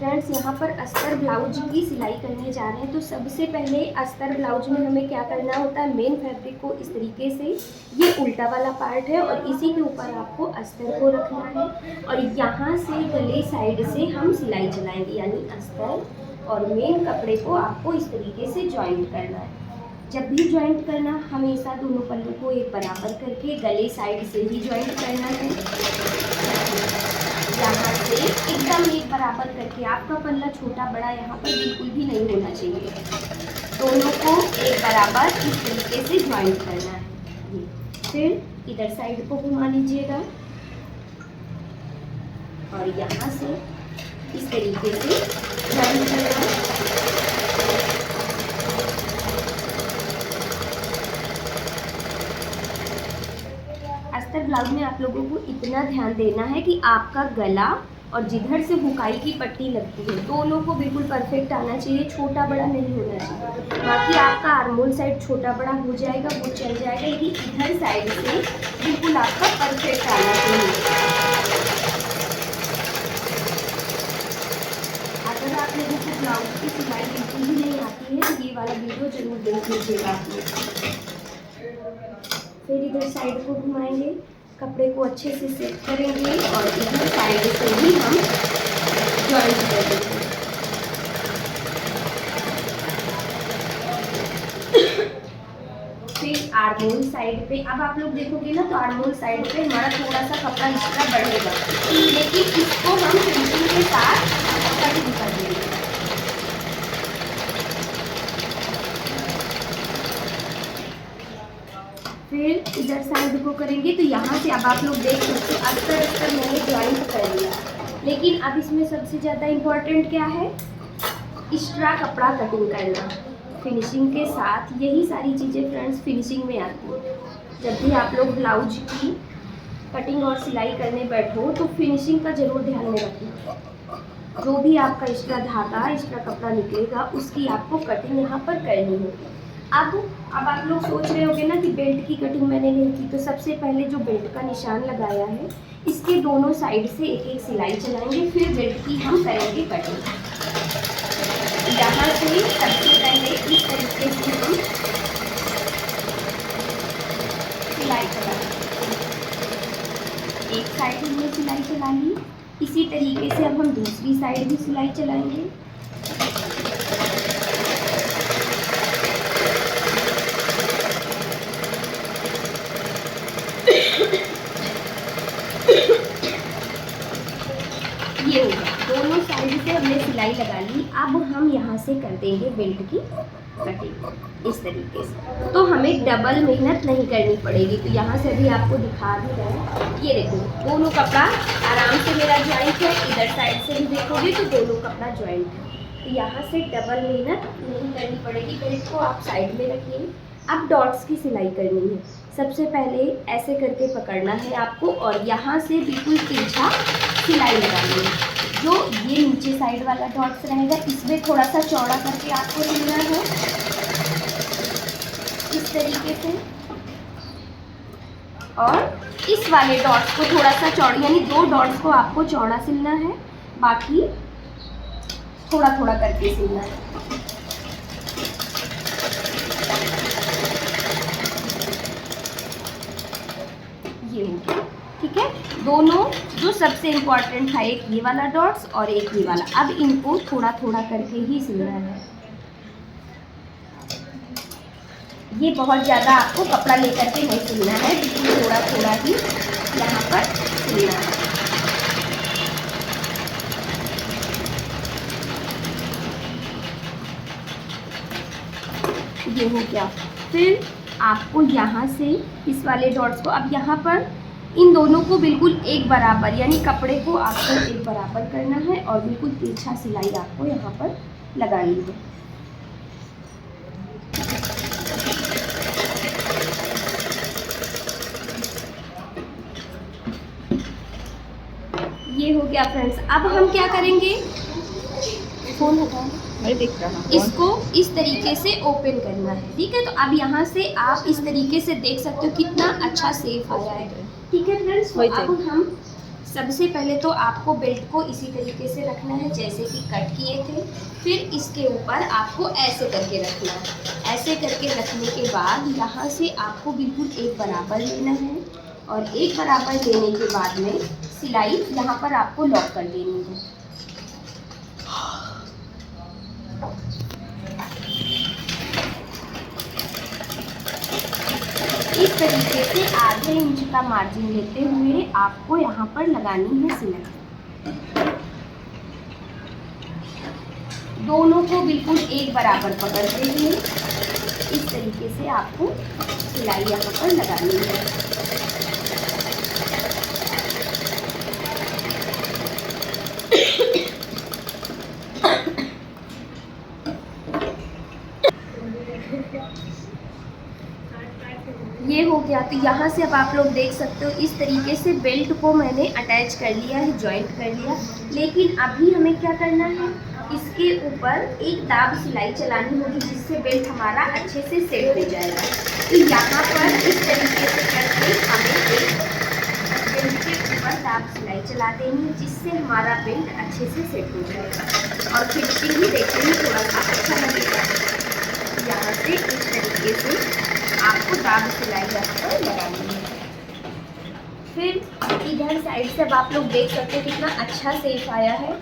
Friends यहाँ पर अस्तर ब्लाउज की सिलाई करने जा रहे हैं। तो सबसे पहले अस्तर ब्लाउज में हमें क्या करना होता है, मेन फैब्रिक को इस तरीके से, ये उल्टा वाला पार्ट है और इसी के ऊपर आपको अस्तर को रखना है और यहाँ से गले साइड से हम सिलाई चलाएंगे, यानी अस्तर और मेन कपड़े को आपको इस तरीके से ज्वाइंट करना है। जब भी ज्वाइंट करना, हमेशा दोनों पल्लू को एक बराबर करके गले साइड से ही ज्वाइंट करना है। यहाँ से एकदम एक बराबर करके, आपका पल्ला छोटा बड़ा यहाँ पर बिल्कुल भी नहीं होना चाहिए, दोनों को एक बराबर इस तरीके से ज्वाइंट करना है। ये फिर इधर साइड को घुमा लीजिएगा और यहाँ से इस तरीके से ज्वाइंट करना है। अस्तर ब्लाउज में आप लोगों को इतना ध्यान देना है कि आपका गला और जिधर से हुकाई की पट्टी लगती है दोनों को बिल्कुल परफेक्ट आना चाहिए, छोटा बड़ा नहीं होना चाहिए। बाकी आपका आर्मोल साइड छोटा बड़ा हो जाएगा, वो चल जाएगा, लेकिन इधर साइड से बिल्कुल आपका परफेक्ट आना चाहिए। अगर आप लोगों को ब्लाउज की सिलाई बिल्कुल भी नहीं आती है तो ये वाला वीडियो जरूर देख लीजिएगा आप लोग। फिर इधर साइड को घुमाएंगे, कपड़े को अच्छे से सेट करेंगे और इधर साइड से ही हम ज्वाइंट कर देंगे। फिर आर्मोल साइड पे, अब आप लोग देखोगे ना तो आर्मोल साइड पे हमारा थोड़ा सा कपड़ा एक्स्ट्रा बढ़ेगा, लेकिन इसको हम फिनिशिंग के साथ कटिंग कर देंगे। फिर इधर साइड को करेंगे तो यहाँ से अब आप लोग देख सकते हो अस्तर मैंने ज्वाइंट कर लिया, लेकिन अब इसमें सबसे ज़्यादा इम्पोर्टेंट क्या है, एक्स्ट्रा कपड़ा कटिंग करना फिनिशिंग के साथ। यही सारी चीज़ें फ्रेंड्स फिनिशिंग में आती है। जब भी आप लोग ब्लाउज की कटिंग और सिलाई करने बैठो तो फिनिशिंग का ज़रूर ध्यान में रखना। जो भी आपका एक्स्ट्रा धागा एक्स्ट्रा कपड़ा निकलेगा उसकी आपको कटिंग यहाँ पर करनी होगी। अब आप लोग सोच रहे होंगे ना कि बेल्ट की कटिंग मैंने नहीं की, तो सबसे पहले जो बेल्ट का निशान लगाया है इसके दोनों साइड से एक एक सिलाई चलाएंगे, फिर बेल्ट की हम करेंगे कटिंग। यहाँ से सबसे पहले इस तरीके से हम सिलाई चलाएंगे, एक साइड हमने सिलाई चला ली, इसी तरीके से अब हम दूसरी साइड भी सिलाई चलाएंगे। ये हो गया, दोनों साइड से हमने सिलाई लगा ली। अब हम यहाँ से कर देंगे बेल्ट की कटिंग इस तरीके से, तो हमें डबल मेहनत नहीं करनी पड़ेगी। तो यहाँ से अभी आपको दिखा भी रहे हैं, ये देखो दोनों कपड़ा आराम से मेरा ज्वाइंट है, इधर साइड से भी देखोगे तो दोनों कपड़ा ज्वाइंट है, तो यहाँ से डबल मेहनत नहीं करनी पड़ेगी। बेल्ट को आप साइड में रखिए। अब डॉट्स की सिलाई करनी है। सबसे पहले ऐसे करके पकड़ना है आपको और यहाँ से बिल्कुल तिरछा सिलाई लगानी है। जो ये नीचे साइड वाला डॉट्स रहेगा इसमें थोड़ा सा चौड़ा करके आपको सिलना है इस तरीके से, और इस वाले डॉट्स को थोड़ा सा चौड़ा, यानी दो डॉट्स को आपको चौड़ा सिलना है, बाकी थोड़ा थोड़ा करके सिलना है। ये हो गया, ठीक है। दोनों जो सबसे इम्पोर्टेंट था, एक ये वाला डॉट्स और एक ये वाला, अब इनको थोड़ा थोड़ा करके ही सिलना है। ये बहुत ज़्यादा आपको कपड़ा लेकर के नहीं सिलना है, बिल्कुल थोड़ा थोड़ा ही यहाँ पर सिलना है। ये हो गया। फिर आपको यहाँ से इस वाले डॉट्स को, अब यहाँ पर इन दोनों को बिल्कुल एक बराबर, यानी कपड़े को आपको एक बराबर करना है और बिल्कुल तिरछा सिलाई आपको यहाँ पर लगानी है। ये हो गया फ्रेंड्स। अब हम क्या करेंगे, फोन हटाओ, मैं देख रहा हूँ। इसको इस तरीके से ओपन करना है, ठीक है। तो अब यहाँ से आप इस तरीके से देख सकते हो कितना अच्छा शेप आया है, ठीक है फ्रेंड्स। तो अब हम सबसे पहले तो आपको बेल्ट को इसी तरीके से रखना है जैसे कि कट किए थे। फिर इसके ऊपर आपको ऐसे करके रखना है। ऐसे करके रखने के बाद यहाँ से आपको बिल्कुल एक बराबर लेना है और एक बराबर लेने के बाद में सिलाई यहाँ पर आपको लॉक कर देनी है। इस तरीके से आधे इंच का मार्जिन लेते हुए आपको यहाँ पर लगानी है सिलाई। दोनों को बिल्कुल एक बराबर पकड़ते हुए इस तरीके से आपको सिलाई यहाँ पर लगानी है। ये हो गया। तो यहाँ से अब आप लोग देख सकते हो इस तरीके से बेल्ट को मैंने अटैच कर लिया है, जॉइंट कर लिया। लेकिन अभी हमें क्या करना है, इसके ऊपर एक दाब सिलाई चलानी होगी जिससे बेल्ट हमारा अच्छे से सेट हो जाएगा। तो यहाँ पर इस तरीके से करके हमें एक बेल्ट के ऊपर दाब सिलाई चला देनी है जिससे हमारा बेल्ट अच्छे से सेट हो जाएगा और फिनिशिंग भी देखने में थोड़ा सा अच्छा लगेगा। यहाँ से इस तरीके से आपको दाब सिलाई यहाँ पर लगानी है। फिर इधर साइड से अब आप लोग देख सकते हैं कितना अच्छा शेप आया है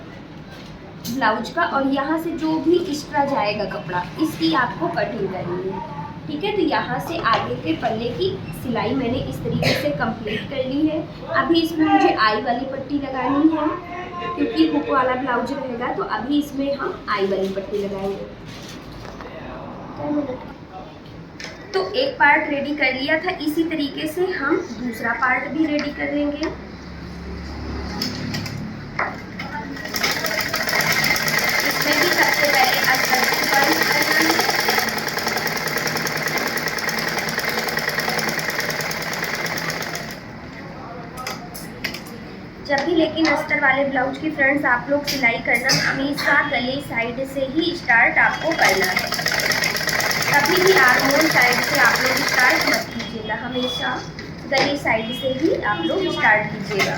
ब्लाउज का। और यहाँ से जो भी एक्स्ट्रा जाएगा कपड़ा इसकी आपको कटिंग करनी है, ठीक है। तो यहाँ से आगे के पल्ले की सिलाई मैंने इस तरीके से कंप्लीट कर ली है। अभी इसमें मुझे आई वाली पट्टी लगानी है क्योंकि हुक वाला ब्लाउज रहेगा, तो अभी इसमें हम आई वाली पट्टी लगाएंगे। तो एक पार्ट रेडी कर लिया था, इसी तरीके से हम दूसरा पार्ट भी रेडी कर लेंगे। इसमें भी सबसे पहले अस्तर को बंद करना है। जब भी लेकिन अस्तर वाले ब्लाउज की फ्रंट्स आप लोग सिलाई करना हमेशा गले साइड से ही स्टार्ट आपको करना है। कभी भी आर्महोल साइड से आप लोग स्टार्ट मत कीजिएगा, हमेशा गले साइड से ही आप लोग स्टार्ट कीजिएगा।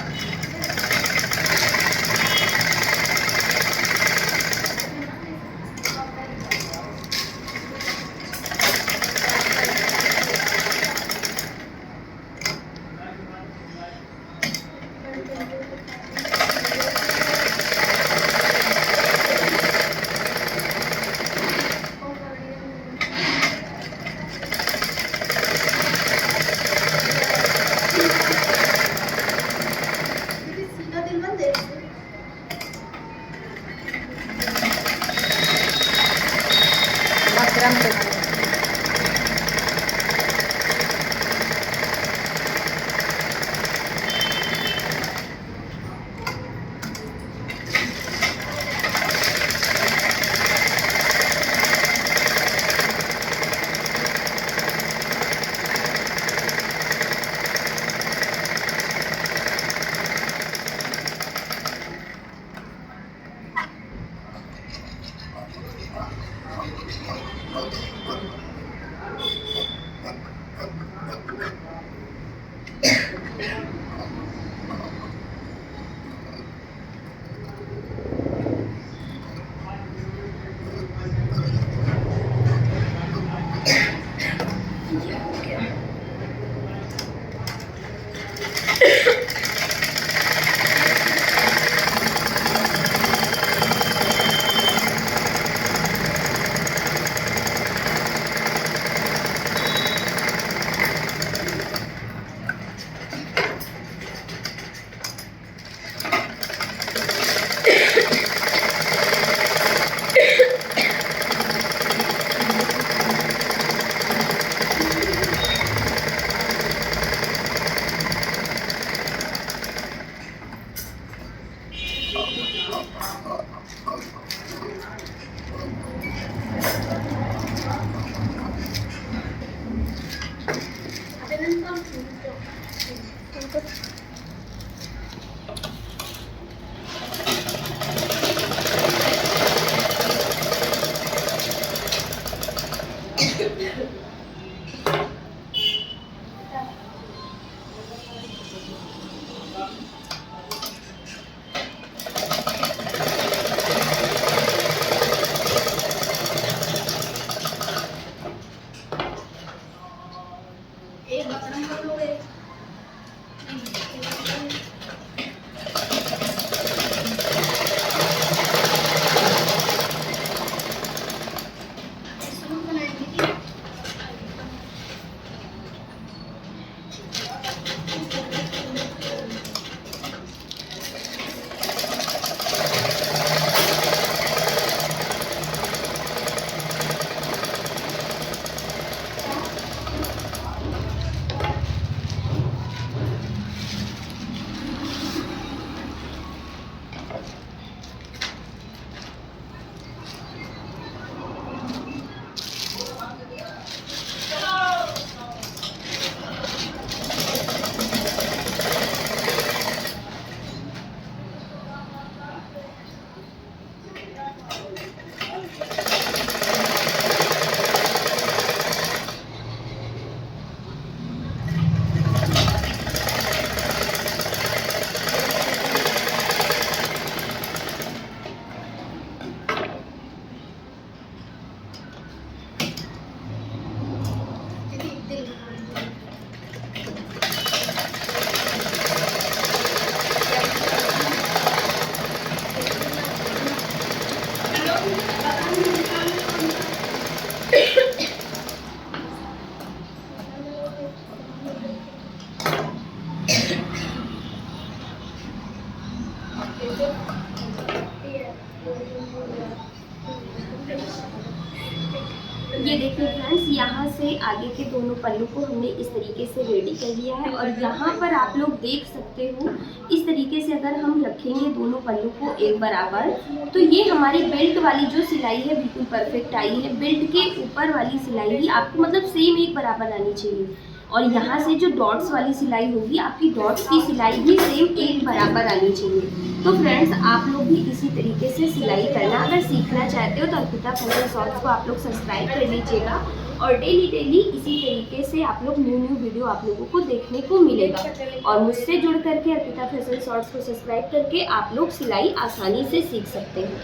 ये देखिए फ्रेंड्स, यहाँ से आगे के दोनों पल्लू को हमने इस तरीके से रेडी कर लिया है और यहाँ पर आप लोग देख सकते हो इस तरीके से अगर हम रखेंगे दोनों पल्लू को एक बराबर, तो ये हमारी बेल्ट वाली जो सिलाई है बिल्कुल परफेक्ट आई है। बेल्ट के ऊपर वाली सिलाई ही आपको मतलब सेम एक बराबर आनी चाहिए और यहाँ से जो डॉट्स वाली सिलाई होगी आपकी डॉट्स की सिलाई भी सेम एक बराबर आनी चाहिए। तो फ्रेंड्स, आप लोग भी इसी तरीके से सिलाई करना अगर सीखना चाहते हो तो अर्पिता फैशन शॉर्ट्स को आप लोग सब्सक्राइब कर लीजिएगा और डेली इसी तरीके से आप लोग न्यू वीडियो आप लोगों को देखने को मिलेगा। और मुझसे जुड़ करके अर्पिता फैशन शॉर्ट्स को सब्सक्राइब करके आप लोग सिलाई आसानी से सीख सकते हैं।